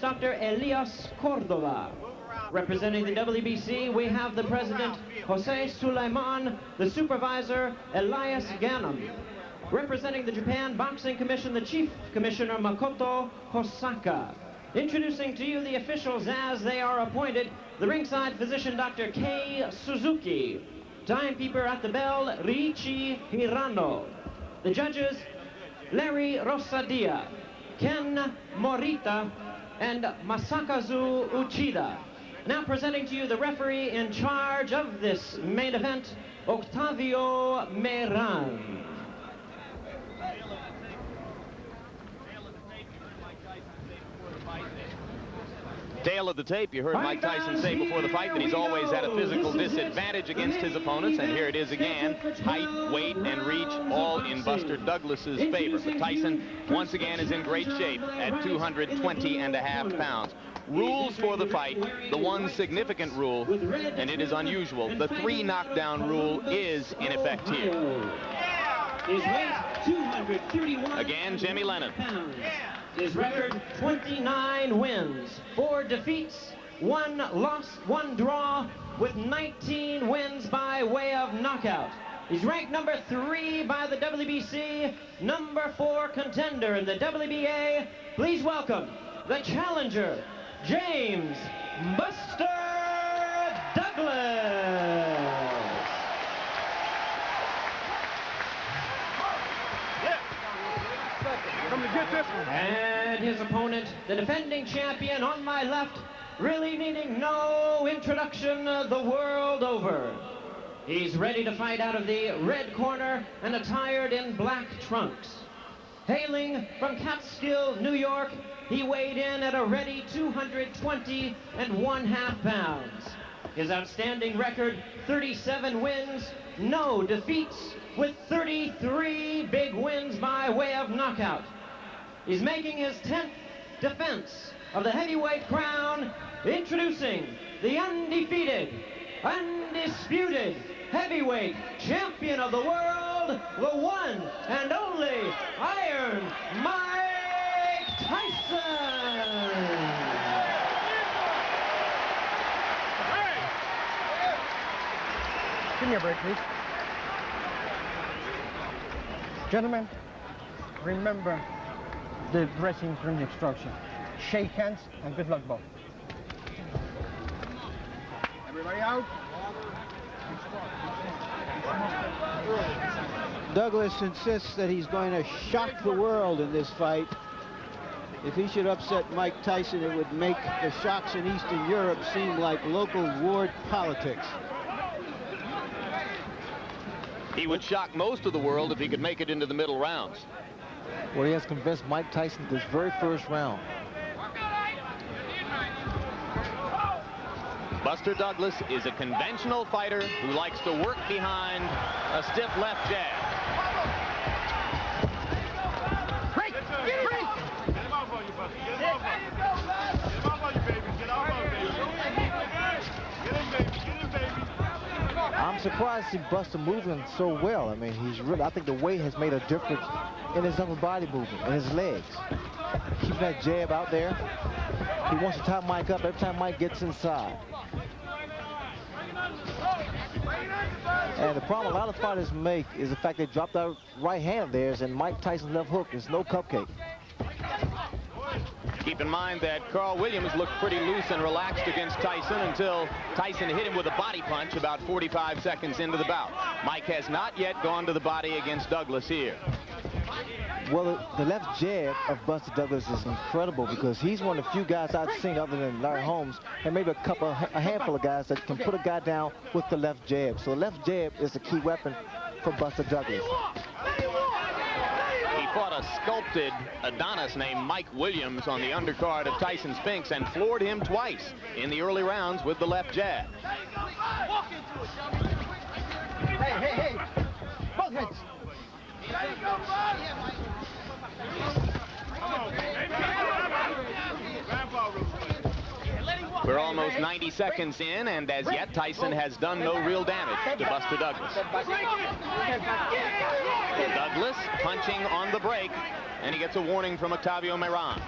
Dr. Elias Cordova. Representing the WBC, we have the president, Jose Suleiman, the supervisor, Elias Ganem. Representing the Japan Boxing Commission, the chief commissioner, Makoto Hosaka. Introducing to you the officials as they are appointed, the ringside physician, Dr. Kei Suzuki. Timekeeper at the bell, Riichi Hirano. The judges, Larry Rosadia, Ken Morita, and Masakazu Uchida. Now presenting to you the referee in charge of this main event, Octavio Meran. Tail of the tape, you heard Mike Tyson say before the fight that he's always at a physical disadvantage against his opponents, and here it is again. Height, weight, and reach all in Buster Douglas's favor. But Tyson, once again, is in great shape at 220.5 pounds. Rules for the fight, the one significant rule, and it is unusual, the 3 knockdown rule is in effect here. His weight, 231. Again, Jimmy Lennon. His record, 29 wins, 4 defeats, 1 loss, 1 draw, with 19 wins by way of knockout. He's ranked number 3 by the WBC, number 4 contender in the WBA. Please welcome the challenger, James Buster Douglas. Come to get this one. And his opponent, the defending champion on my left, really needing no introduction the world over. He's ready to fight out of the red corner and attired in black trunks. Hailing from Catskill, New York, he weighed in at a ready 220.5 pounds. His outstanding record, 37 wins, no defeats, with 33 big wins by way of knockout. He's making his 10th defense of the heavyweight crown, introducing the undefeated, undisputed heavyweight champion of the world, the one and only Iron Mike Tyson. Give me a break, please. Gentlemen, remember the dressing room instruction. Shake hands and good luck, both. Everybody out. Douglas insists that he's going to shock the world in this fight. If he should upset Mike Tyson, it would make the shocks in Eastern Europe seem like local ward politics. He would shock most of the world if he could make it into the middle rounds. Well, he has convinced Mike Tyson this very first round. Buster Douglas is a conventional fighter who likes to work behind a stiff left jab. Break! Break! Get him off on you, Buster. Get him off on you. Get him off on you, baby. Get off on you, baby. Get him, baby. Get him, baby. I'm surprised to see Buster moving so well. I mean, he's really, I think the weight has made a difference in his upper body movement and his legs. Keeping that jab out there. He wants to tie Mike up every time Mike gets inside. And the problem a lot of fighters make is the fact they drop that right hand of theirs, and Mike Tyson's left hook is no cupcake. Keep in mind that Carl Williams looked pretty loose and relaxed against Tyson until Tyson hit him with a body punch about 45 seconds into the bout. Mike has not yet gone to the body against Douglas here. Well, the left jab of Buster Douglas is incredible because he's one of the few guys I've seen other than Larry Holmes and maybe a handful of guys that can put a guy down with the left jab. So the left jab is the key weapon for Buster Douglas. He fought a sculpted Adonis named Mike Williams on the undercard of Tyson Spinks and floored him twice in the early rounds with the left jab. Hey, both heads. We're almost 90 seconds in, and as yet, Tyson has done no real damage to Buster Douglas. Douglas punching on the break, and he gets a warning from Octavio Meran.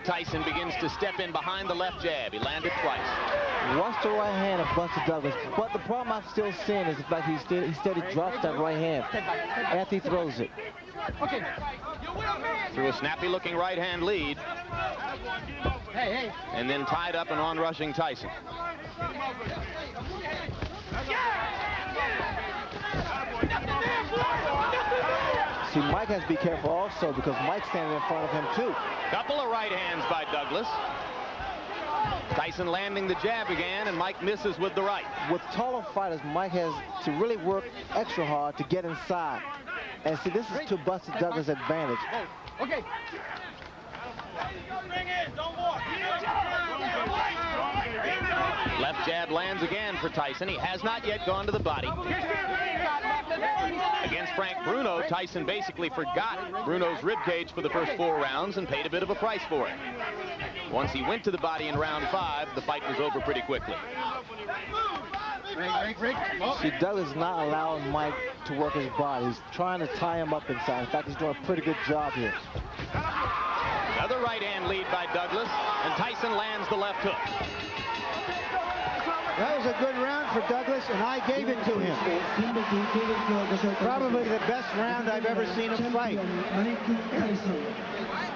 Tyson begins to step in behind the left jab. He landed twice. Watch the right hand of Buster Douglas. But the problem I'm still seeing is the fact he steady drops that right hand after he throws it. Through a snappy-looking right-hand lead. And then tied up and on-rushing Tyson. See, Mike has to be careful also because Mike's standing in front of him too. Couple of right hands by Douglas. Tyson landing the jab again, and Mike misses with the right. With taller fighters, Mike has to really work extra hard to get inside. And see, this is to Buster Douglas' advantage. Okay. Left jab lands again for Tyson. He has not yet gone to the body. Against Frank Bruno, Tyson basically forgot Bruno's ribcage for the first 4 rounds and paid a bit of a price for it. Once he went to the body in round 5, the fight was over pretty quickly. See, Douglas is not allowing Mike to work his body. He's trying to tie him up inside. In fact, he's doing a pretty good job here. Another right hand lead by Douglas, and Tyson lands the left hook. That was a good round for Douglas, and I gave it to him. Probably the best round I've ever seen him fight.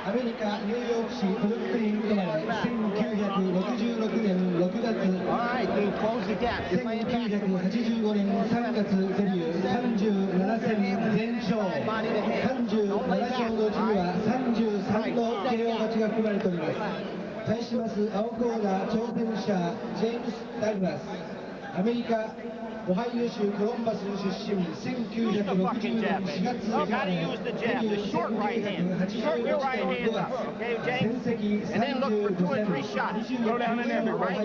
アメリカ・ニューヨーク市ブルックリン生まれ1966年6月1985年3月デビュー37戦全勝37勝のうちには33の KO 勝ちが含まれております。対します青コーナー挑戦者ジェームス・ダグラス、アメリカ オハイオ州コロンバス出身1960年4月生まれ1985年戦績35戦29Second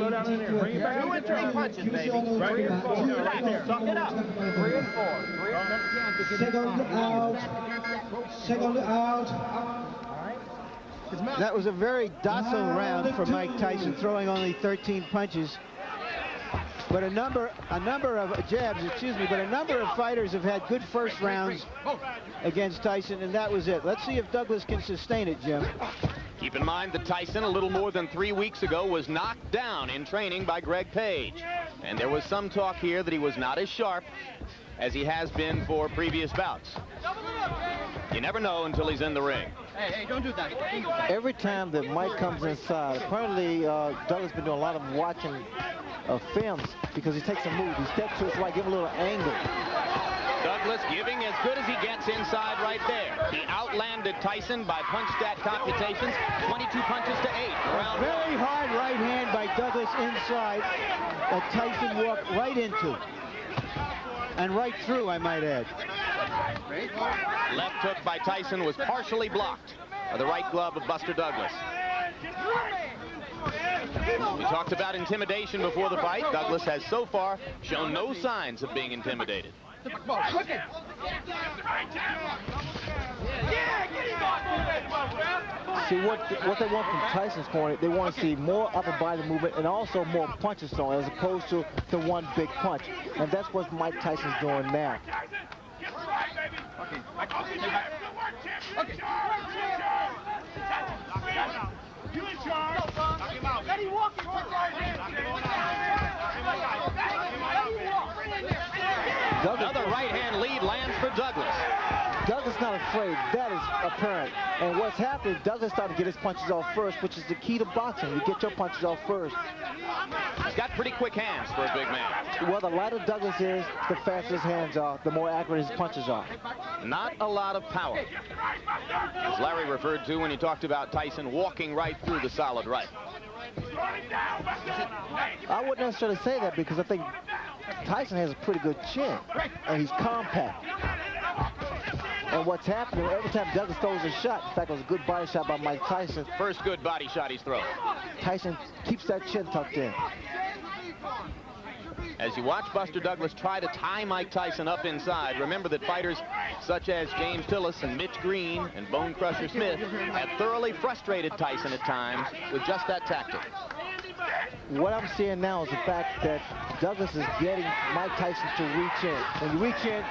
out. That was a very docile round for Mike Tyson, throwing only 13 punches. But a number of jabs, but a number of fighters have had good first rounds against Tyson, and that was it. Let's see if Douglas can sustain it, Jim. Keep in mind that Tyson, a little more than 3 weeks ago, was knocked down in training by Greg Page. And there was some talk here that he was not as sharp as he has been for previous bouts. You never know until he's in the ring. Hey, don't do that. Every time that Mike comes inside, apparently Douglas has been doing a lot of watching films because he takes a move. He steps to his right, give him a little angle. Douglas giving as good as he gets inside right there. He outlanded Tyson by punch stat computations, 22 punches to 8. Round Very hard right hand by Douglas inside that Tyson walked right into. And right through, I might add. Left hook by Tyson was partially blocked by the right glove of Buster Douglas. We talked about intimidation before the fight. Douglas has so far shown no signs of being intimidated. See, what they want from Tyson's corner, they want to see more upper body movement and also more punches thrown as opposed to the one big punch. And that's what Mike Tyson's doing now. You in charge. Knock him out. Let him walk in quick right hand. Another right hand lead lands for Douglas. Douglas not afraid. That is apparent. And what's happening, Douglas started to get his punches off first, which is the key to boxing. You get your punches off first. He's got pretty quick hands for a big man. Well, the lighter Douglas is, the faster his hands are, the more accurate his punches are. Not a lot of power, as Larry referred to when he talked about Tyson walking right through the solid right. I wouldn't necessarily say that because I think Tyson has a pretty good chin, and he's compact. And what's happening, every time Douglas throws a shot, in fact, it was a good body shot by Mike Tyson. First good body shot he's thrown. Tyson keeps that chin tucked in. As you watch Buster Douglas try to tie Mike Tyson up inside, remember that fighters such as James Tillis and Mitch Green and Bone Crusher Smith have thoroughly frustrated Tyson at times with just that tactic. What I'm seeing now is the fact that Douglas is getting Mike Tyson to reach in. When you reach in,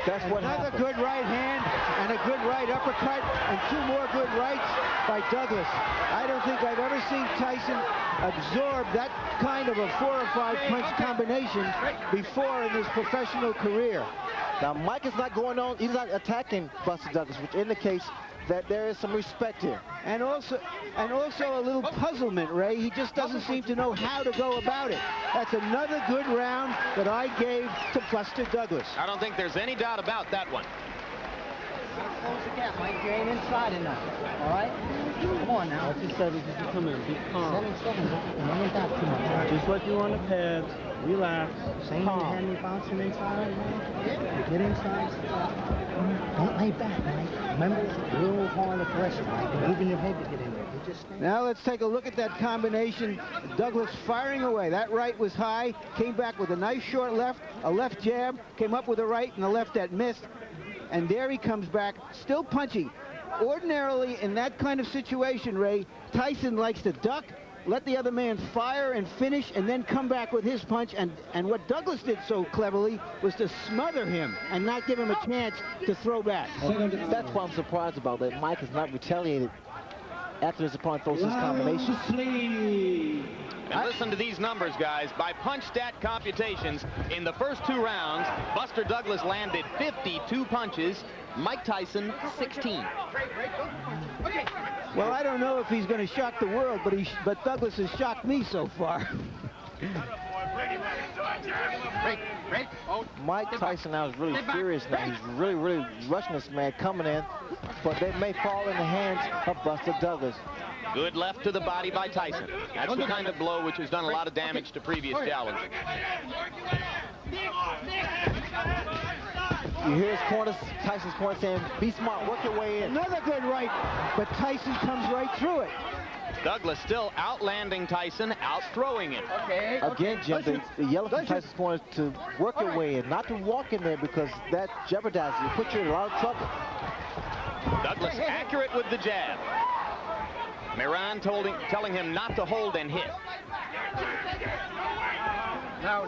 That's what Another happened. good right hand and a good right uppercut and 2 more good rights by Douglas. I don't think I've ever seen Tyson absorb that kind of a 4 or 5 punch combination before in his professional career. Now, Mike is not going on, he's not attacking Buster Douglas, which indicates that there is some respect here. And also a little puzzlement, Ray. He just doesn't seem to know how to go about it. That's another good round that I gave to Buster Douglas. I don't think there's any doubt about that one. Close the gap, Mike. You ain't inside enough. All right? Come on now. Like you said, just come in. Be calm. 7 seconds. Don't get that too much. Just like you on the pads. Relax. Same you had me bouncing inside, man. Get inside. Don't lay back, Mike. Remember, it's real hard aggression, Mike. Moving your head to get in there. You just stand. Now let's take a look at that combination. Douglas firing away. That right was high, came back with a nice short left, a left jab, came up with a right and a left that missed. And there he comes back, still punching. Ordinarily, in that kind of situation, Ray, Tyson likes to duck, let the other man fire and finish, and then come back with his punch. And what Douglas did so cleverly was to smother him and not give him a chance to throw back. That's what I'm surprised about, that Mike has not retaliated after his opponent throws his combination. And listen to these numbers, guys. By punch stat computations, in the first 2 rounds, Buster Douglas landed 52 punches, Mike Tyson 16. Well, I don't know if he's going to shock the world, but Douglas has shocked me so far. Mike Tyson now is really furious now. He's really rushing this man coming in, but they may fall in the hands of Buster Douglas. Good left to the body by Tyson. That's the kind of blow which has done a lot of damage to previous challengers. You hear his corner, Tyson's corner saying, be smart, work your way in. Another good right, but Tyson comes right through it. Douglas still outlanding Tyson, out-throwing him. Again, Jim, the yellow from Tyson's corner to work your way in, not to walk in there because that jeopardizes you, put you in a lot of trouble. Douglas accurate with the jab. Miran telling him not to hold and hit. No.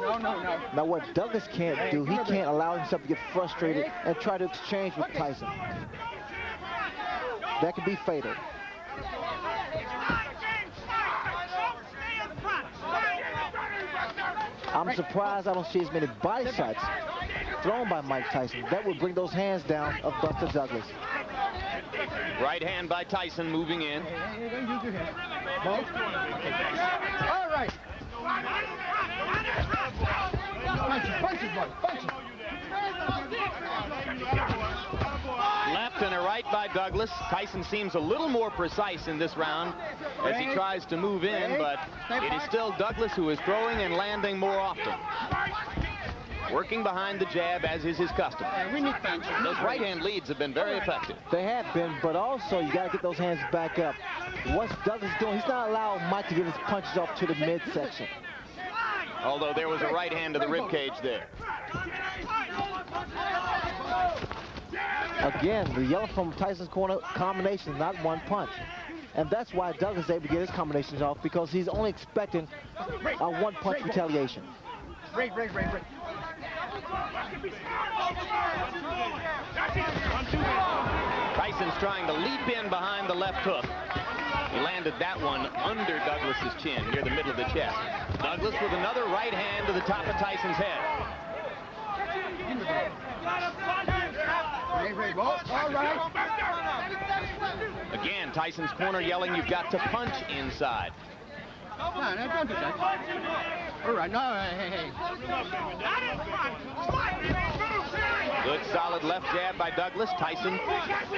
Now what Douglas can't do, he can't allow himself to get frustrated and try to exchange with Tyson. That could be fatal. I'm surprised I don't see as many body shots thrown by Mike Tyson. That would bring those hands down of Buster Douglas. Right hand by Tyson moving in. All right. Punches. Left and a right by Douglas. Tyson seems a little more precise in this round as he tries to move in, but it is still Douglas who is throwing and landing more often. Working behind the jab, as is his custom. Those right-hand leads have been very effective. They have been, but also you got to get those hands back up. What's Douglas doing? He's not allowing Mike to get his punches off to the midsection. Although there was a right hand to the ribcage there. Again, the yellow from Tyson's corner combination is not one punch. And that's why Douglas is able to get his combinations off, because he's only expecting a one-punch retaliation. Break. Tyson's trying to leap in behind the left hook. He landed that one under Douglas's chin, near the middle of the chest. Douglas with another right hand to the top of Tyson's head. All right. Again, Tyson's corner yelling, you've got to punch inside. No, don't do that. All right, no, hey. Good solid left jab by Douglas. Tyson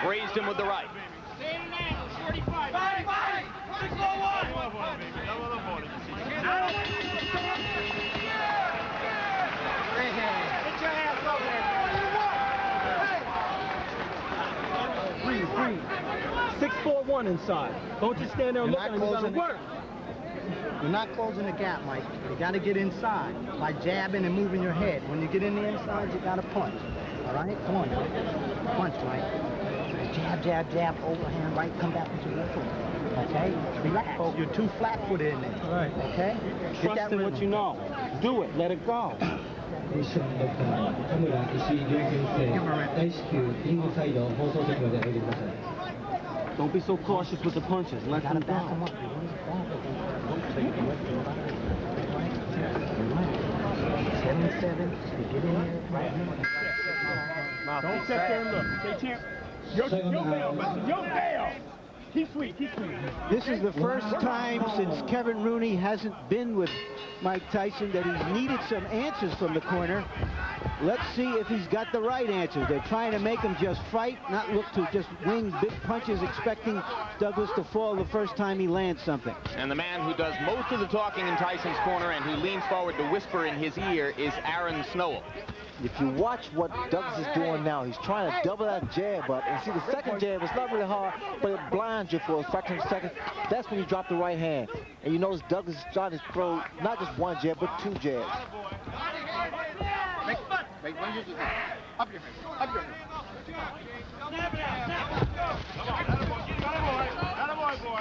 grazed him with the right. Breathe. 6-4-1 inside. Don't just stand there and look at him. You gotta work. You're not closing the gap, Mike. You got to get inside by jabbing and moving your head. When you get in the inside, you got to punch. All right? Come on now. Punch, Mike. Jab, overhand right, come back into your foot. Okay? Relax. You're too flat-footed in there. All right. Okay? Trust in what you know. Do it. Let it go. ミッションドクター田村石井亮先生、大至急リングサイド放送席までおいでください。 Don't be so cautious with the punches. Let them back down. him up. Don't take him up. 7-7. You get in there. Right. Don't sit there and look. Stay champ. Your bail, Buster. Your bail. Keep sweet. Keep sweet. This is the first time since Kevin Rooney hasn't been with Mike Tyson that he's needed some answers from the corner. Let's see if he's got the right answers. They're trying to make him just fight, not look to just wing big punches, expecting Douglas to fall the first time he lands something. And the man who does most of the talking in Tyson's corner and who leans forward to whisper in his ear is Aaron Snowell. If you watch what Douglas is doing now, he's trying to double that jab up. And see, the second jab is not really hard, but it blinds you for a fraction of a second. That's when you drop the right hand. And you notice Douglas is trying to throw not just one jab, but two jabs. Up your face. Up your face.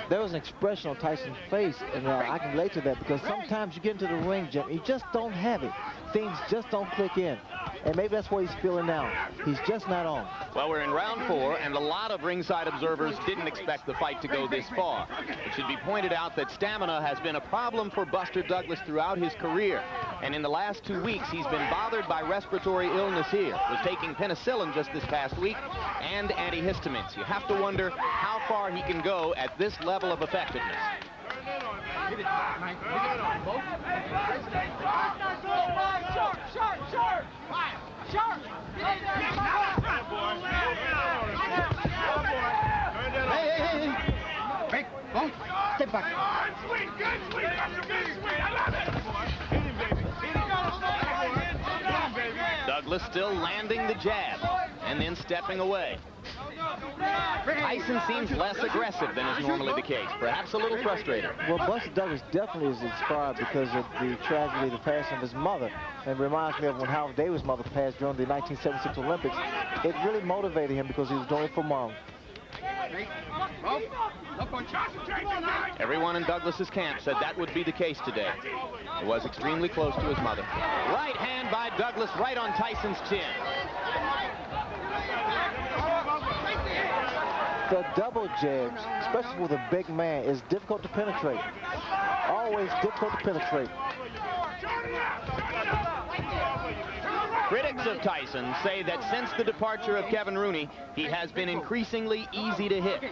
There was an expression on Tyson's face, and I can relate to that because sometimes you get into the ring, Jim, you just don't have it. Things just don't click in. And maybe that's what he's feeling now. He's just not on. Well, we're in round 4, and a lot of ringside observers didn't expect the fight to go this far. It should be pointed out that stamina has been a problem for Buster Douglas throughout his career. And in the last 2 weeks, he's been bothered by respiratory illness here. Was taking penicillin just this past week and antihistamines. You have to wonder how far he can go at this level of effectiveness. Break. Boom. Step back. Douglas still landing the jab and then stepping away. Tyson seems less aggressive than is normally the case, perhaps a little frustrated. Well, Buster Douglas definitely is inspired because of the tragedy of the passing of his mother. And it reminds me of when Howard Davis' mother passed during the 1976 Olympics. It really motivated him because he was doing it for Mom. Everyone in Douglas's camp said that would be the case today. He was extremely close to his mother. Right hand by Douglas right on Tyson's chin. The double jabs, especially with a big man, is difficult to penetrate. Always difficult to penetrate. Critics of Tyson say that since the departure of Kevin Rooney, he has been increasingly easy to hit.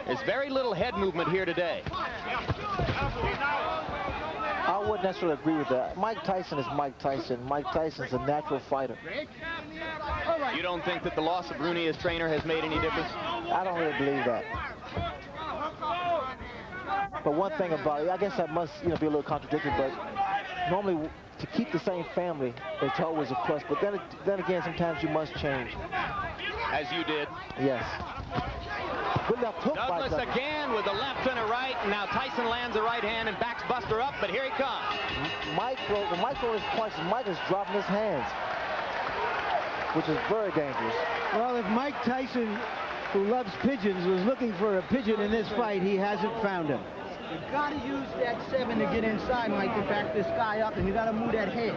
There's very little head movement here today. I wouldn't necessarily agree with that. Mike Tyson is Mike Tyson. Mike Tyson's a natural fighter. You don't think that the loss of Rooney as trainer has made any difference? I don't really believe that. But one thing about it, I guess that must be a little contradictory, but normally to keep the same family, it's always a plus. But then again, sometimes you must change. As you did. Yes. Good left hook by Douglas again with a left and a right. And now Tyson lands a right hand and backs Buster up, but here he comes. When Mike throws his punches, Mike is dropping his hands, which is very dangerous. Well, if Mike Tyson, who loves pigeons, was looking for a pigeon in this fight, he hasn't found him. You got to use that 7 to get inside, Mike, to back this guy up, and you got to move that head.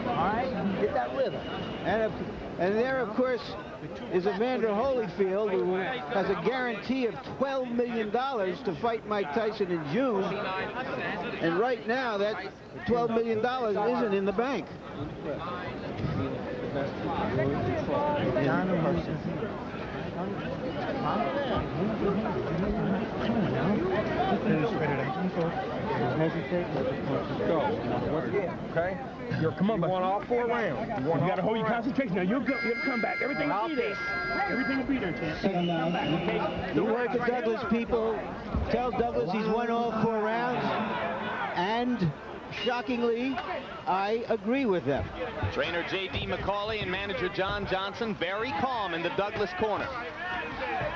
All right? Get that rhythm. And there, of course, is Evander Holyfield, who has a guarantee of $12 million to fight Mike Tyson in June. And right now, that $12 million isn't in the bank. Okay? Come on, you want all 4 rounds. You got to hold your concentration. Now you'll come back. Everything will be there. Everything will be there, champ. Come back, okay? The word to Douglas people, tell Douglas he's won all 4 rounds, and shockingly, I agree with them. Trainer J.D. McCauley and manager John Johnson very calm in the Douglas corner.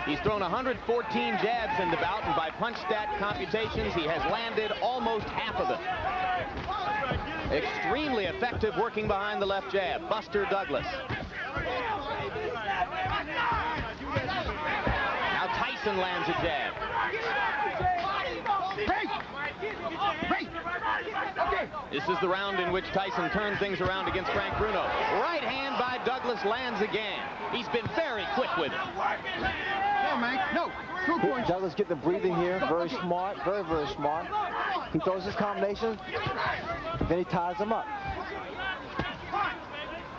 He's thrown 114 jabs in the bout, and by punch stat computations, he has landed almost half of them. Extremely effective working behind the left jab. Buster Douglas. Now Tyson Tyson lands a jab. This is the round in which Tyson turned things around against Frank Bruno. Right hand by Douglas lands again. He's been very quick with it. No, Mike. No. Douglas getting the breathing here. Very smart. Very, very smart. He throws his combination. Then he ties him up.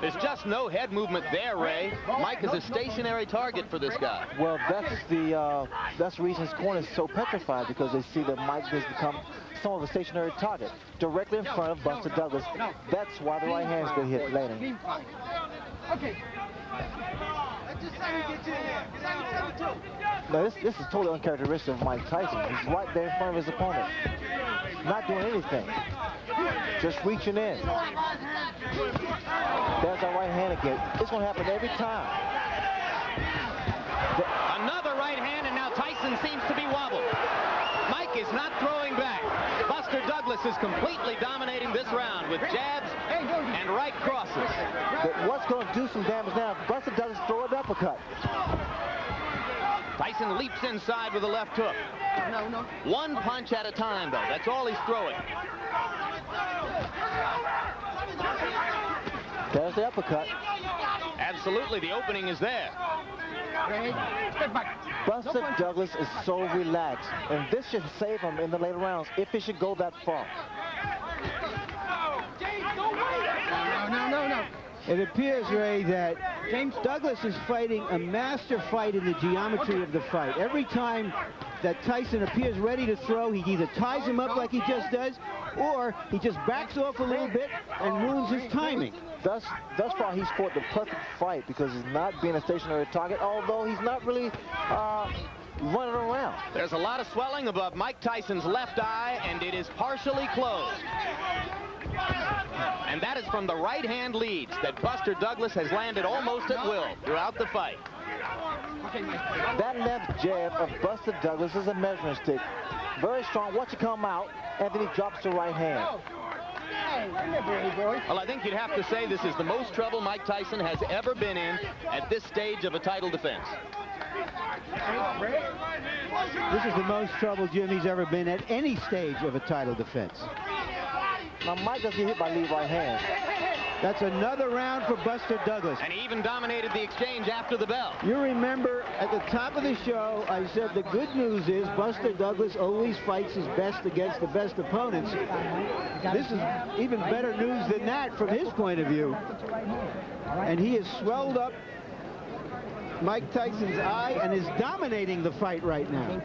There's just no head movement there, Ray. Mike is a stationary target for this guy. Well, that's the reason his corner is so petrified, because they see that Mike has become somewhat of a stationary target directly in front of Buster Douglas. That's why the right hand's been hit later. Okay. Now, this is totally uncharacteristic of Mike Tyson. He's right there in front of his opponent, not doing anything, just reaching in. There's that right hand again. It's going to happen every time. Another right hand, and now Tyson seems to be wobbled. Mike is not throwing back. Buster Douglas is completely dominating this round with jabs and right crosses. But what's going to do some damage now? Buster Douglas throw an uppercut. Tyson leaps inside with a left hook. No. One punch at a time, though. That's all he's throwing. There's the uppercut. Absolutely, the opening is there. Buster Douglas is so relaxed, and this should save him in the later rounds if it should go that far. No. It appears, Ray, that James Douglas is fighting a master fight in the geometry of the fight. Every time that Tyson appears ready to throw, he either ties him up like he just does, or he just backs off a little bit and ruins his timing. Thus far, he's fought the perfect fight because he's not being a stationary target, although he's not really running around. There's a lot of swelling above Mike Tyson's left eye, and it is partially closed. And that is from the right hand leads that Buster Douglas has landed almost at will throughout the fight. That left jab of Buster Douglas is a measuring stick. Very strong. Watch it come out, and then he drops the right hand. Well, I think you'd have to say this is the most trouble Mike Tyson has ever been in at this stage of a title defense. This is the most trouble Jimmy's ever been at any stage of a title defense. Now, Mike doesn't get hit by lead right hand. That's another round for Buster Douglas. And he even dominated the exchange after the bell. You remember at the top of the show, I said the good news is Buster Douglas always fights his best against the best opponents. This is even better news than that from his point of view. And he has swelled up Mike Tyson's eye and is dominating the fight right now.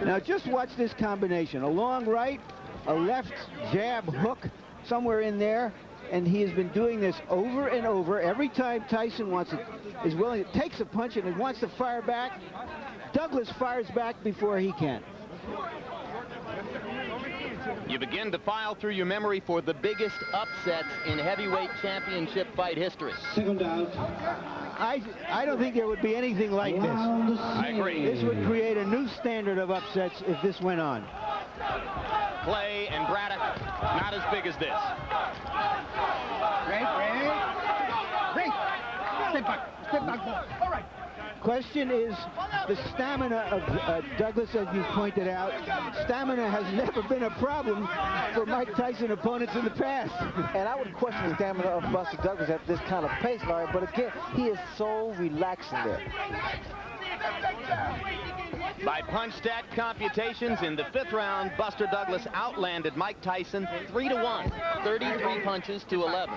Now just watch this combination. A long right, a left jab hook somewhere in there, and he has been doing this over and over. Every time Tyson is willing to takes a punch and wants to fire back, Douglas fires back before he can. You begin to file through your memory for the biggest upsets in heavyweight championship fight history. Second out. I don't think there would be anything like this. I agree. This would create a new standard of upsets if this went on. Clay and Braddock, not as big as this. Ray. Step back. All right. Question is the stamina of Douglas, as you pointed out. Stamina has never been a problem for Mike Tyson opponents in the past. And I would question the stamina of Buster Douglas at this kind of pace, Larry, but again, he is so relaxed in there. By punch stat computations, in the 5th round, Buster Douglas outlanded Mike Tyson 3-1, 33 punches to 11.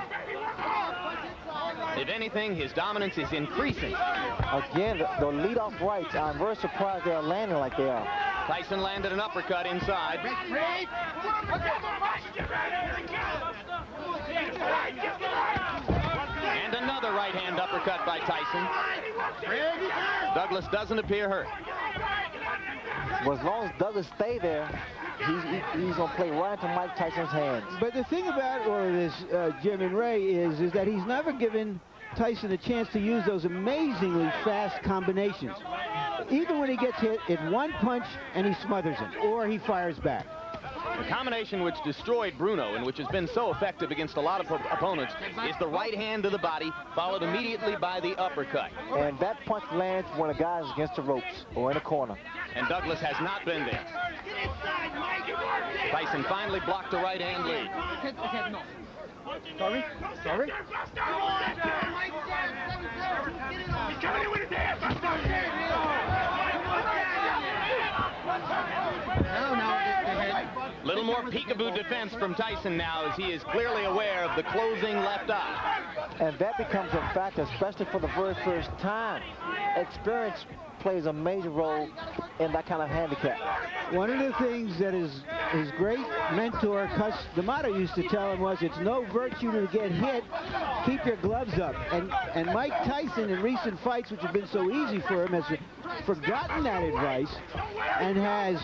If anything, his dominance is increasing. Again, the leadoff rights, I'm very surprised they are landing like they are. Tyson landed an uppercut inside. And another right-hand uppercut by Tyson. Douglas doesn't appear hurt. Well, as long as Douglas stay there, he's going to play right into Mike Tyson's hands. But the thing about all of this, Jim and Ray, is that he's never given Tyson a chance to use those amazingly fast combinations. Even when he gets hit, it's one punch and he smothers him, or he fires back. The combination which destroyed Bruno and which has been so effective against a lot of opponents is the right hand to the body, followed immediately by the uppercut. And that punch lands when a guy is against the ropes or in a corner. And Douglas has not been there. Tyson finally blocked a right hand lead. Sorry? Sorry? He's coming in with his hands. Little more peekaboo defense from Tyson now, as he is clearly aware of the closing left eye. And that becomes a factor, especially for the very first time. Experience plays a major role in that kind of handicap. One of the things that his great mentor, Cus D'Amato, used to tell him was, it's no virtue to get hit, keep your gloves up. And Mike Tyson, in recent fights, which have been so easy for him, has forgotten that advice and has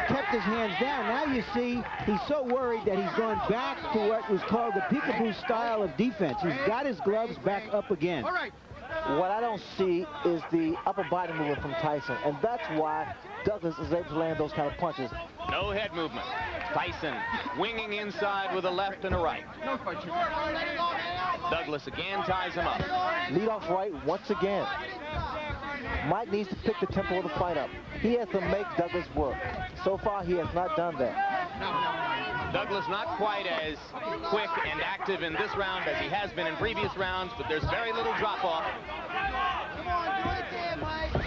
kept his hands down. Now you see he's so worried that he's gone back to what was called the peekaboo style of defense. He's got his gloves back up again. What I don't see is the upper body movement from Tyson, and that's why Douglas is able to land those kind of punches. No head movement. Tyson winging inside with a left and a right. Douglas again ties him up. Lead off right once again. Mike needs to pick the tempo of the fight up. He has to make Douglas work. So far, he has not done that. Douglas not quite as quick and active in this round as he has been in previous rounds, but there's very little drop-off.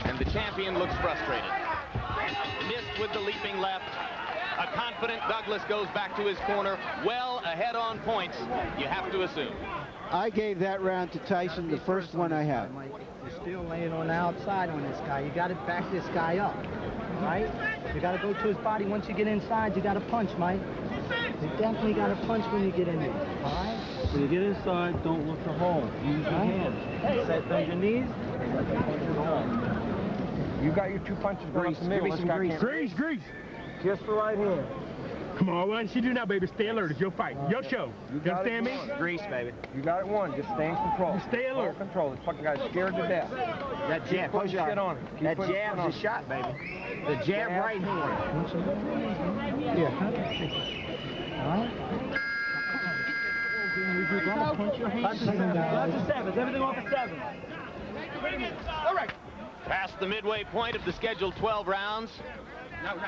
And the champion looks frustrated. Missed with the leaping left. A confident Douglas goes back to his corner, well ahead on points, you have to assume. I gave that round to Tyson, the first one I have. You're still laying on the outside on this guy. You got to back this guy up, right? You got to go to his body. Once you get inside, you got to punch, Mike. You definitely got to punch when you get in there, all right? When you get inside, don't look for home. Use your hands. Set on your knees. You got your 2 punches. Grease. Maybe some grease. Grease. Kiss the right hand. Come on, why don't you do now, baby? Stay alert. It's your fight. Your show. You understand me? Grease, baby. You got it won. Just stay in control. You stay alert. Control. This fucking guy's scared to death. That jab. Put shit on him. That jab's a shot, baby. The jab right hand. Yeah. All right. You gotta punch your hand. Lots of sevens. Everything off of sevens. All right. Past the midway point of the scheduled 12 rounds.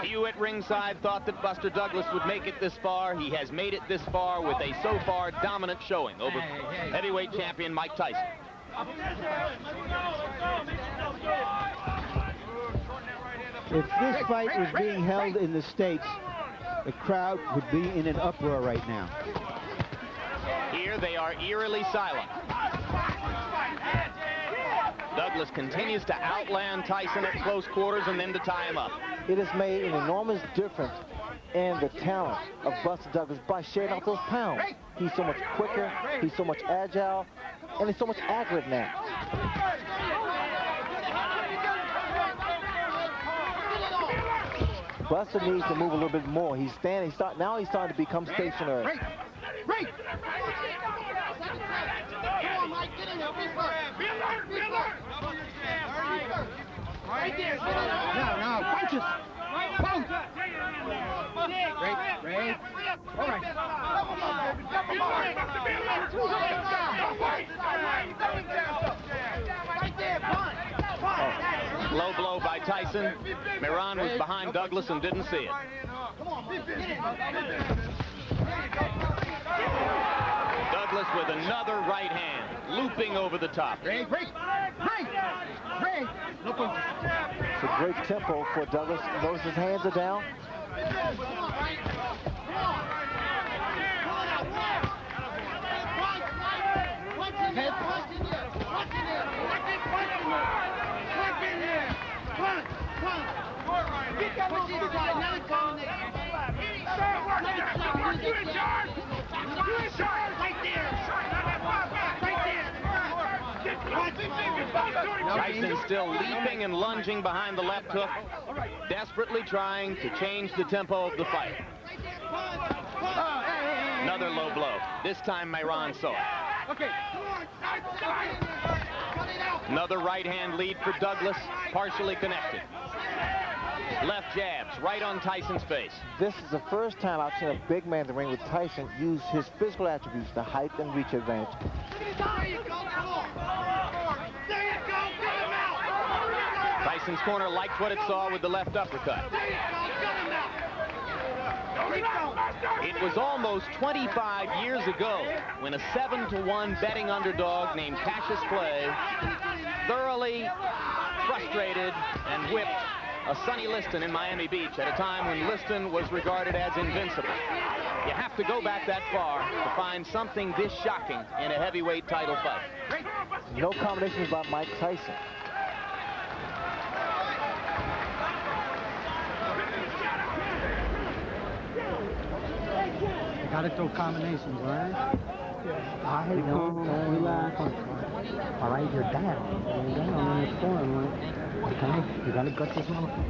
Few at ringside thought that Buster Douglas would make it this far. He has made it this far with a so far dominant showing over heavyweight champion Mike Tyson. If this fight was being held in the States, the crowd would be in an uproar right now. Here they are eerily silent. Douglas continues to outland Tyson at close quarters and then to tie him up. It has made an enormous difference in the talent of Buster Douglas by shedding off those pounds. He's so much quicker, he's so much agile, and he's so much accurate now. Buster needs to move a little bit more. He's standing, now he's starting to become stationary. Right there. No, punches. Punch. Right. All right. Low blow by Tyson. Miran was behind Douglas and didn't see it. Douglas with another right hand, looping over the top. It's a great tempo for Douglas. Notice his hands are down. Tyson still leaping and lunging behind the left hook, desperately trying to change the tempo of the fight. Another low blow. This time Miran saw it. Another right hand lead for Douglas, partially connected. Left jabs right on Tyson's face. This is the first time I've seen a big man in the ring with Tyson use his physical attributes, the height and reach advantage. Tyson's corner liked what it saw with the left uppercut. It was almost 25 years ago when a 7-to-1 betting underdog named Cassius Clay thoroughly frustrated and whipped a Sonny Liston in Miami Beach at a time when Liston was regarded as invincible. You have to go back that far to find something this shocking in a heavyweight title fight. No combinations by Mike Tyson. You gotta throw combinations, right? All right, don't relax. All right, you're down. You're down in the scoring, right? Okay, you gotta gut this motherfucker.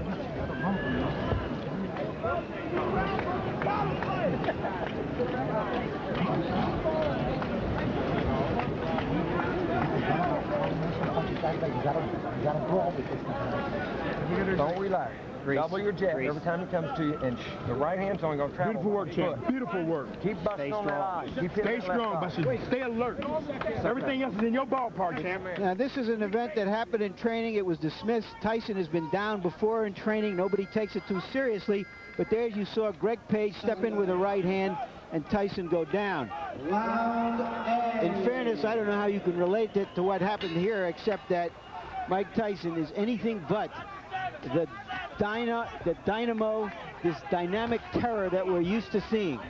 You gotta brawl with this thing. Don't relax. Double your jab every time it comes to you, and the right hand's only going to travel. Beautiful work, champ. Beautiful work. Keep busting on that eye. Stay strong, Buster. Stay alert. Everything else is in your ballpark, champ. Now, this is an event that happened in training. It was dismissed. Tyson has been down before in training. Nobody takes it too seriously. But there you saw Greg Page step in with a right hand and Tyson go down. In fairness, I don't know how you can relate it to what happened here, except that Mike Tyson is anything but the dynamo, this dynamic terror that we're used to seeing.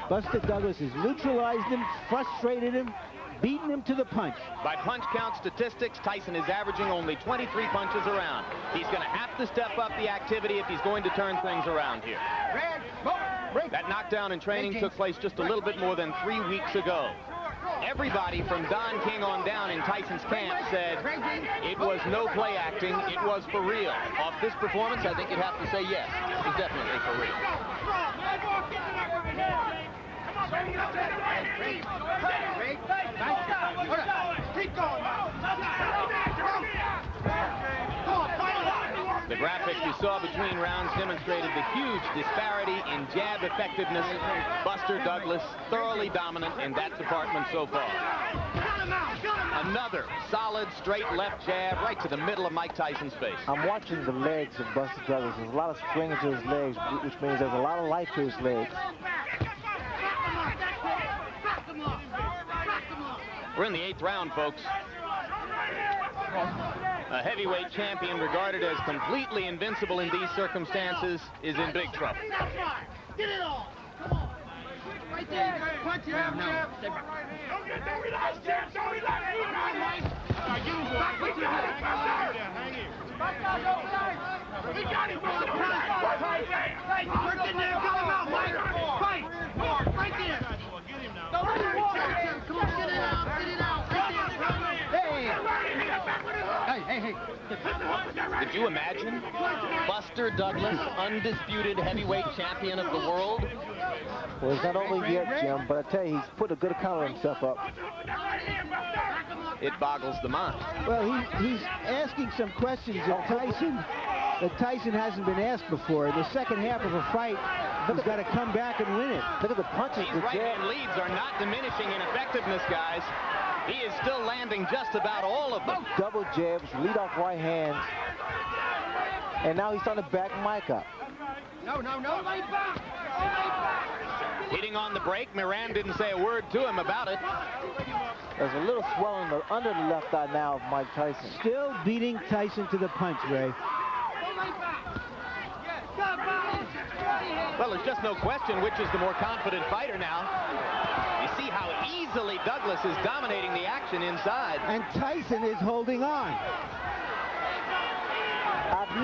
Buster Douglas has neutralized him, frustrated him, beaten him to the punch. By punch count statistics, Tyson is averaging only 23 punches around. He's going to have to step up the activity if he's going to turn things around here. That knockdown in training took place just a little bit more than 3 weeks ago. Everybody from Don King on down in Tyson's camp said it was no play acting, it was for real. Off this performance, I think you'd have to say yes, it was definitely for real. The graphics you saw between rounds demonstrated the huge disparity in jab effectiveness. Buster Douglas thoroughly dominant in that department so far. Another solid straight left jab right to the middle of Mike Tyson's face. I'm watching the legs of Buster Douglas. There's a lot of string to his legs, which means there's a lot of life to his legs. We're in the 8th round, folks. A heavyweight champion regarded as completely invincible in these circumstances is in big trouble. Get it on! Come on! Right there! Punch it! Don't relax, champ! Don't relax! Alright, give him back! We got it! Hang in! We got him! Work in there! Come on out, Mike! Fight! Right there! Get him now! Don't let him check! Come on, get it out! Get it out! Hey! Could you imagine Buster Douglas, undisputed heavyweight champion of the world? Well, it's not over yet, Jim, but I tell you, he's put a good account of himself up. It boggles the mind. Well, he's asking some questions of Tyson that Tyson hasn't been asked before. In the second half of a fight, he's got to come back and win it. Look at the punches. These right-hand leads are not diminishing in effectiveness, guys. He is still landing just about all of them. Double jabs, lead off right hands. And now he's starting to back Mike up. No, lay back! Hitting on the break, Moran didn't say a word to him about it. There's a little swelling under the left eye now of Mike Tyson. Still beating Tyson to the punch, Ray. Well, there's just no question which is the more confident fighter now. You see how easily Douglas is dominating the action inside. And Tyson is holding on. I've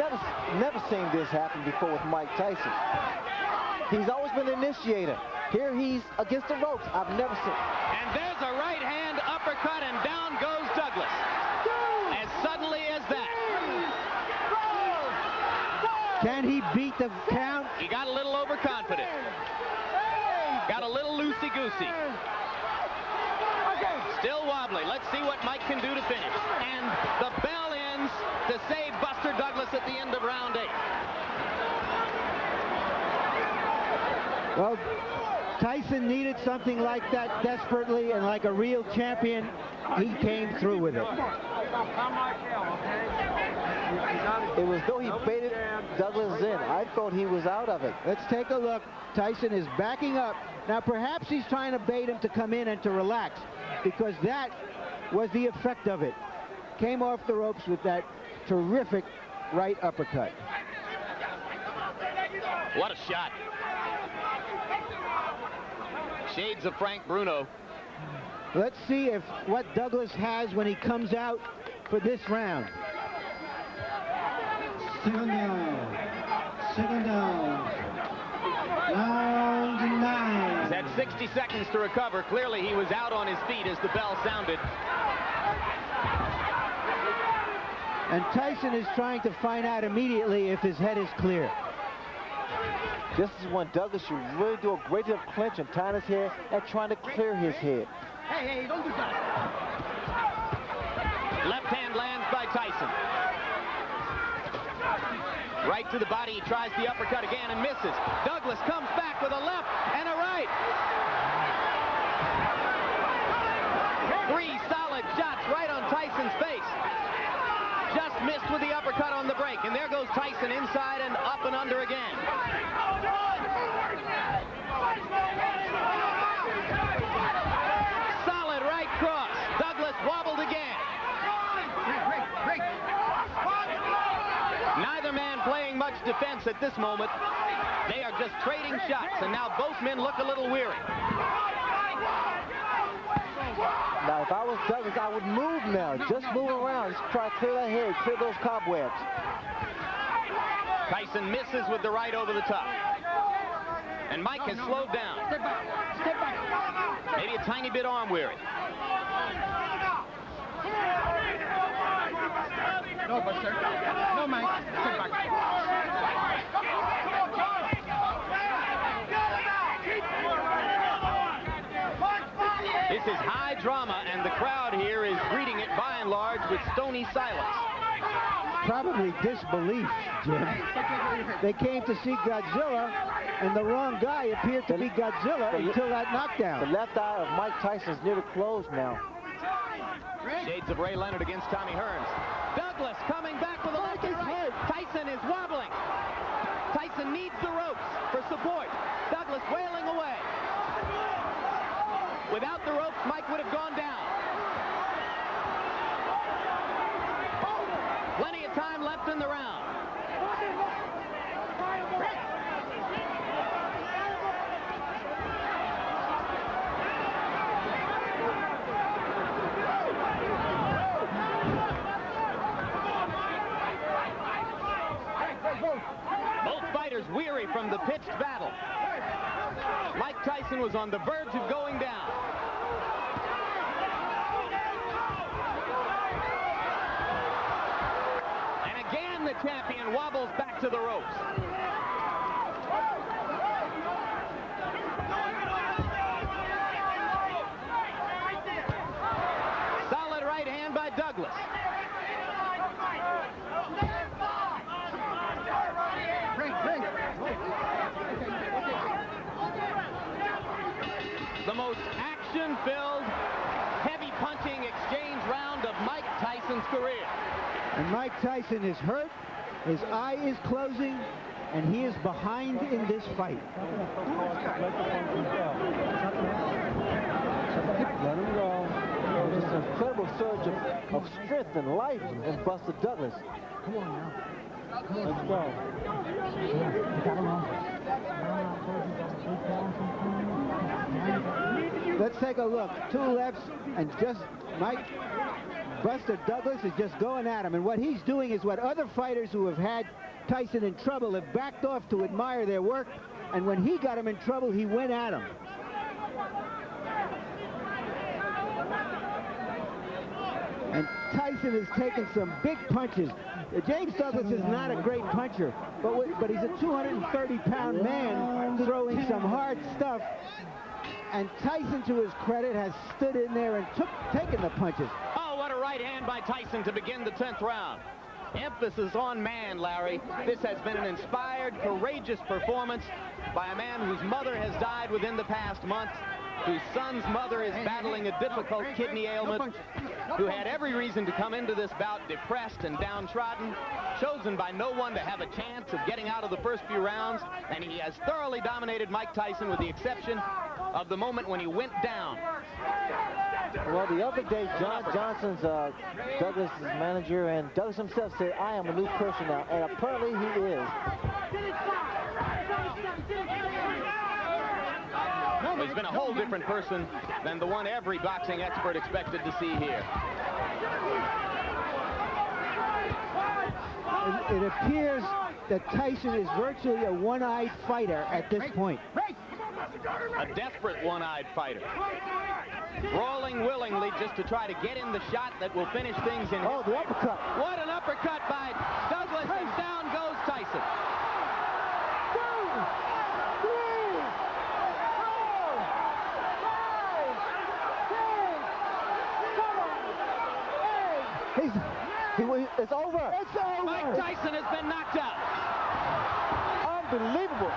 never seen this happen before with Mike Tyson. He's always been the initiator. Here he's against the ropes. I've never seen. And there's a right hand uppercut, and down goes Douglas. As suddenly as that. Can he beat the count? He got a little overconfident. Got a little loosey-goosey. Still wobbly. Let's see what Mike can do to finish. And the bell ends to save Buster Douglas at the end of round 8. Tyson needed something like that desperately, and like a real champion, he came through with it. It was though he baited Douglas in. I thought he was out of it. Let's take a look. Tyson is backing up. Now perhaps he's trying to bait him to come in and to relax, because that was the effect of it. Came off the ropes with that terrific right uppercut. What a shot. Shades of Frank Bruno. Let's see if what Douglas has when he comes out for this round. Second down. Second down. Round 9. He's had 60 seconds to recover. Clearly he was out on his feet as the bell sounded. And Tyson is trying to find out immediately if his head is clear. This is when Douglas should really do a great deal of clinching, tying his head, and trying to clear his head. Hey, don't do that. Left hand lands by Tyson. Right to the body, he tries the uppercut again and misses. Douglas comes back with a left and a right. 3 solid shots right on Tyson's face. Just missed with the uppercut on the break, and there goes Tyson inside and up and under again. Solid right cross. Douglas wobbled again. Neither man playing much defense at this moment. They are just trading shots, and now both men look a little weary. Now, if I was Douglas, I would move now. Just move around. Just try to clear that head, clear those cobwebs. Tyson misses with the right over the top. And Mike has slowed down. Step back. Maybe a tiny bit arm weary. No, Buster. No, Mike. Step back. This is high drama, and the crowd here is greeting it by and large with stony silence. Probably disbelief, Jim. They came to see Godzilla, and the wrong guy appeared to be Godzilla until that knockdown. The left eye of Mike Tyson's nearly closed now. Shades of Ray Leonard against Tommy Hearns. Douglas coming back with a left and right. Tyson is wobbling. Tyson needs the ropes for support. Douglas wailing away. Without the ropes, Mike would have gone down. Plenty of time left in the round. Both fighters weary from the pitched battle. Mike Tyson was on the verge of going down. And again, the champion wobbles back to the ropes. Solid right hand by Douglas. The most action-filled, heavy punching exchange round of Mike Tyson's career. And Mike Tyson is hurt, his eye is closing, and he is behind in this fight. Let him go. Just an incredible surge of strength and life in Buster Douglas. Come on now. Let's go. Let's take a look. 2 lefts, and just Buster Douglas is just going at him. And what he's doing is what other fighters who have had Tyson in trouble have backed off to admire their work. And when he got him in trouble, he went at him. And Tyson has taken some big punches. James Douglas is not a great puncher, but he's a 230-pound man throwing some hard stuff. And Tyson, to his credit, has stood in there and taken the punches. Oh, what a right hand by Tyson to begin the 10th round. Emphasis on man, Larry. This has been an inspired, courageous performance by a man whose mother has died within the past month, whose son's mother is battling a difficult kidney ailment, who had every reason to come into this bout depressed and downtrodden, chosen by no one to have a chance of getting out of the first few rounds, and he has thoroughly dominated Mike Tyson with the exception of the moment when he went down. Well, the other day, John Johnson's Douglas' manager, and Douglas himself said, I am a new person now, and apparently he is. Well, he's been a whole different person than the one every boxing expert expected to see here. It appears that Tyson is virtually a one-eyed fighter at this point. A desperate one-eyed fighter. Brawling willingly just to try to get in the shot that will finish things in. Oh, the uppercut. What an uppercut by Douglas, and down goes Tyson. It's over. It's over. Mike Tyson has been knocked out. Unbelievable.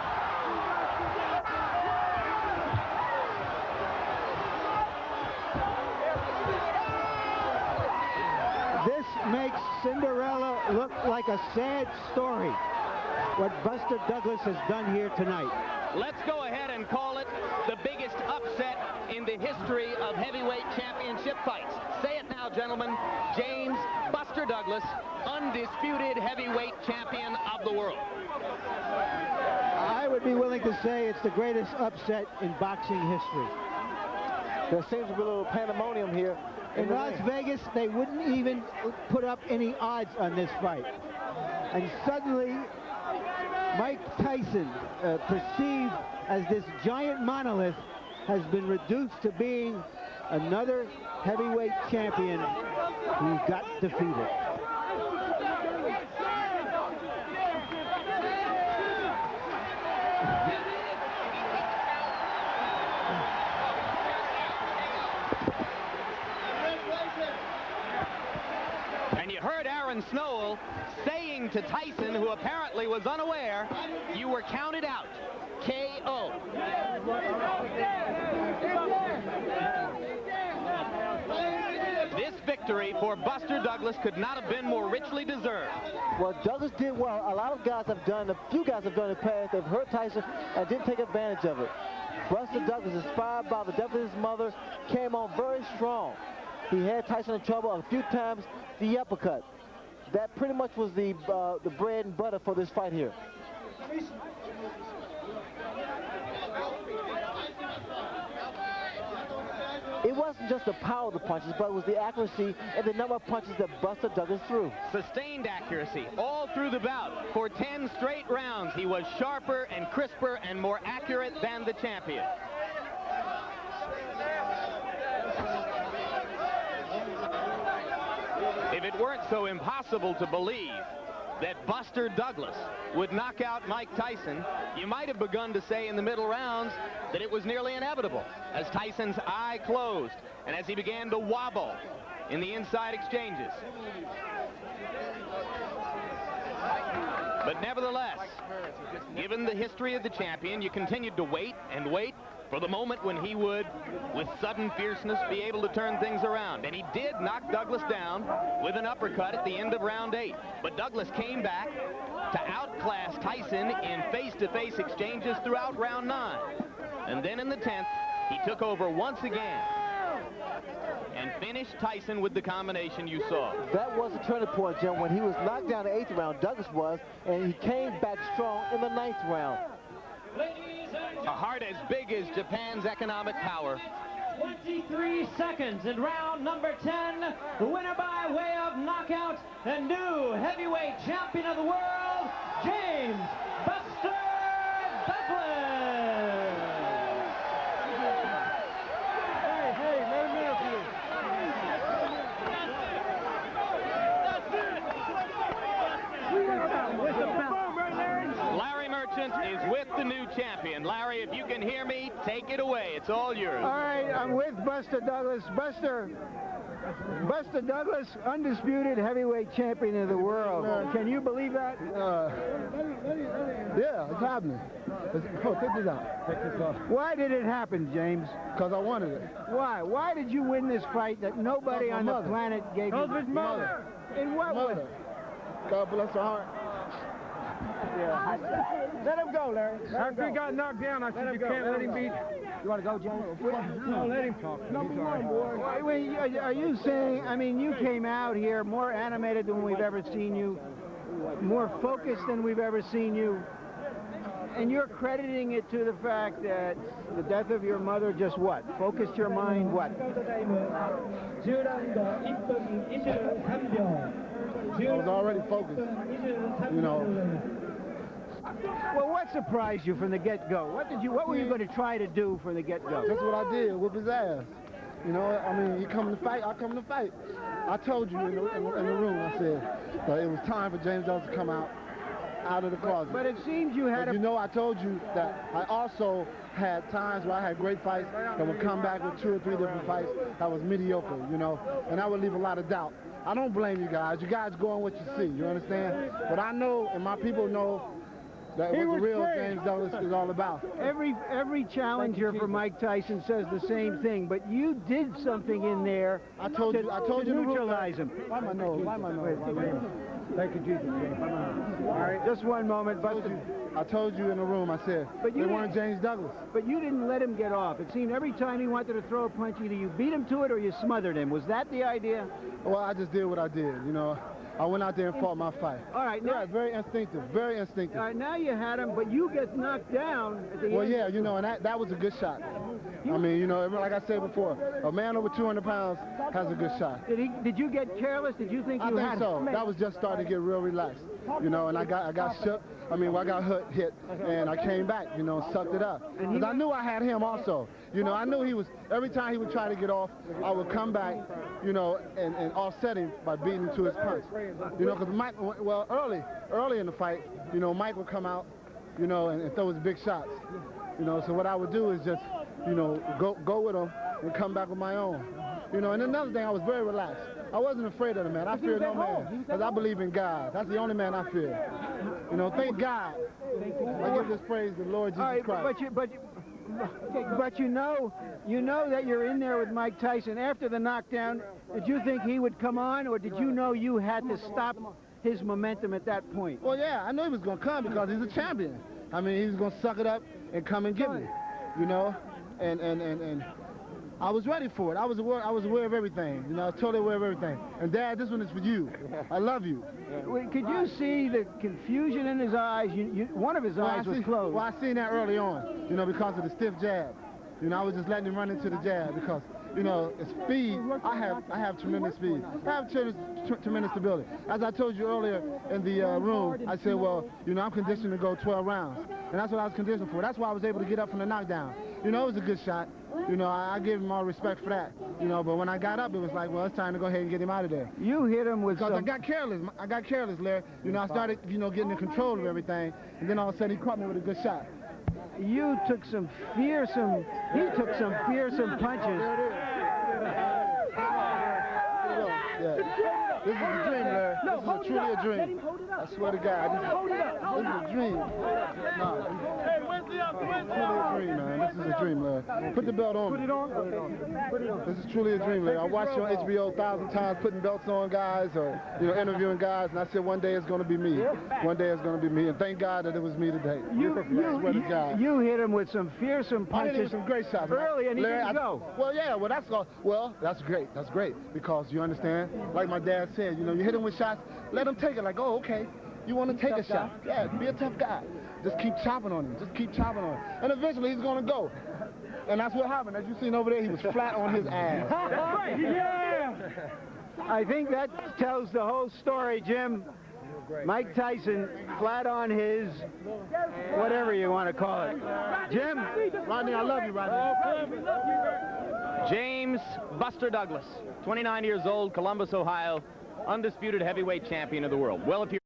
This makes Cinderella look like a sad story, what Buster Douglas has done here tonight. Let's go ahead and call it the biggest upset in the history of heavyweight championship fights. Say it now, gentlemen. James Buster Douglas, undisputed heavyweight champion of the world. I would be willing to say it's the greatest upset in boxing history. There seems to be a little pandemonium here. In Las Vegas, they wouldn't even put up any odds on this fight. And suddenly, Mike Tyson, perceived as this giant monolith, has been reduced to being another heavyweight champion who got defeated. And you heard Aaron Snowell saying to Tyson, who apparently was unaware, you were counted out. KO. This victory for Buster Douglas could not have been more richly deserved. Well, Douglas did well. A lot of guys have done, a few guys have done in the past. They've hurt Tyson and didn't take advantage of it. Buster Douglas, inspired by the death of his mother, came on very strong. He had Tyson in trouble a few times. The uppercut. That pretty much was the bread and butter for this fight here. It wasn't just the power of the punches, but it was the accuracy and the number of punches that Buster Douglas threw. Sustained accuracy all through the bout. For 10 straight rounds, he was sharper and crisper and more accurate than the champion. If it weren't so impossible to believe that Buster Douglas would knock out Mike Tyson, you might have begun to say in the middle rounds that it was nearly inevitable, as Tyson's eye closed and as he began to wobble in the inside exchanges. But nevertheless, given the history of the champion, you continued to wait and wait for the moment when he would, with sudden fierceness, be able to turn things around. And he did knock Douglas down with an uppercut at the end of round 8. But Douglas came back to outclass Tyson in face-to-face exchanges throughout round 9. And then in the 10th, he took over once again and finished Tyson with the combination you saw. That was a turning point, Jim, when he was knocked down in the 8th round, Douglas was, and he came back strong in the 9th round. A heart as big as Japan's economic power. 23 seconds in round number 10. The winner by way of knockout and new heavyweight champion of the world, James Buster Douglas. Hey, let me know you. Larry Merchant is with the new champion. Larry, if you can hear me, take it away. It's all yours. All right, I'm with Buster Douglas. Buster, Buster Douglas, undisputed heavyweight champion of the world. Can you believe that? Yeah, it's happening. Take this out. Why did it happen, James? Because I wanted it. Why? Why did you win this fight that nobody on the planet gave you? His mother. In what way? God bless her heart. Yeah. Let him go, Larry. After he got knocked down, I said, you can't let him beat. You want to go, James? No, let him talk. Number one, boy. Are you saying, I mean, you came out here more animated than we've ever seen you, more focused than we've ever seen you, and you're crediting it to the fact that the death of your mother just what? Focused your mind what? I was already focused, you know. Well, what surprised you from the get-go? What were you going to try to do from the get-go? That's what I did, whip his ass. You know, I mean, he come to fight, I come to fight. I told you in the room, I said that it was time for James Douglas to come out of the closet. But it seems you had you know, I told you that I also had times where I had great fights that would come back with 2 or 3 different fights that was mediocre, you know, and that would leave a lot of doubt. I don't blame you guys. You guys go on what you see, you understand? But I know, and my people know, that what the real James Douglas is all about. Every challenger for Mike Tyson says the same thing, but you did something in there to neutralize him. Why my nose? Why my nose? Thank you, Jesus. All right, just one moment. I told you in the room, I said, they weren't James Douglas. But you didn't let him get off. It seemed every time he wanted to throw a punch, either you beat him to it or you smothered him. Was that the idea? Well, I just did what I did, you know. I went out there and fought my fight. All right. Now, yeah, very instinctive, very instinctive. All right, now you had him, but you get knocked down at the end. Well, yeah, you know, and that was a good shot. I mean, you know, like I said before, a man over 200 pounds has a good shot. Did you get careless? Did you think you had him? I think so. That was just starting to get real relaxed, you know, and I got shook. I mean, I got hit, and I came back, you know, sucked it up. Because I knew I had him also. You know, I knew he was, every time he would try to get off, I would come back, you know, and offset him by beating him to his punch. You know, because Mike, well, early in the fight, you know, Mike would come out, you know, and throw his big shots. You know, so what I would do is just, you know, go with him and come back with my own. You know, and another thing, I was very relaxed. I wasn't afraid of the man. I fear no man, because I believe in God. That's the only man I fear. You know, thank God. I give this praise to the Lord Jesus Christ. But you know that you're in there with Mike Tyson. After the knockdown, did you think he would come on, or did you know you had to stop his momentum at that point? Well, yeah, I knew he was going to come because he's a champion. I mean, he was going to suck it up and come and get me, you know, and I was ready for it. I was aware of everything. You know, I was totally aware of everything. And Dad, this one is for you. I love you. Could you see the confusion in his eyes? One of his eyes was closed. Well, I seen that early on, you know, because of the stiff jab. You know, I was just letting him run into the jab because, you know, speed, I have tremendous speed. I have tremendous stability. As I told you earlier in the room, I said, well, you know, I'm conditioned to go 12 rounds. And that's what I was conditioned for. That's why I was able to get up from the knockdown. You know, it was a good shot. You know, I give him all respect for that. You know, but when I got up, it was like, well, it's time to go ahead and get him out of there. You hit him with because I got careless, Larry. You know, I started, you know, getting in control of everything. And then all of a sudden, he caught me with a good shot. You took some fearsome, he took some fearsome punches. Yeah. This is a dream, Larry. This is truly a dream. I swear to God, this is a dream. No. This is truly a dream, man. This is a dream, Larry. Put the belt on me. Put it on. This is truly a dream, Larry. I watched you on HBO 1,000 times putting belts on guys or, you know, interviewing guys, and I said one day it's going to be me. One day it's going to be me, and thank God that it was me today. I swear to God. You hit him with some fearsome punches. I hit him with some great shots. Early, and he didn't go. Well, yeah, that's great. That's great, because you understand, like my dad said, you know, you hit him with shots, let him take it like, oh, okay, you want to take a shot. Yeah, be a tough guy. Just keep chopping on him. Just keep chopping on him. And eventually he's going to go. And that's what happened. As you seen over there, he was flat on his ass. Yeah! I think that tells the whole story, Jim. Mike Tyson flat on his, whatever you want to call it. Jim? Rodney, I love you, Rodney. James Buster Douglas, 29 years old, Columbus, Ohio, undisputed heavyweight champion of the world. Well, if you're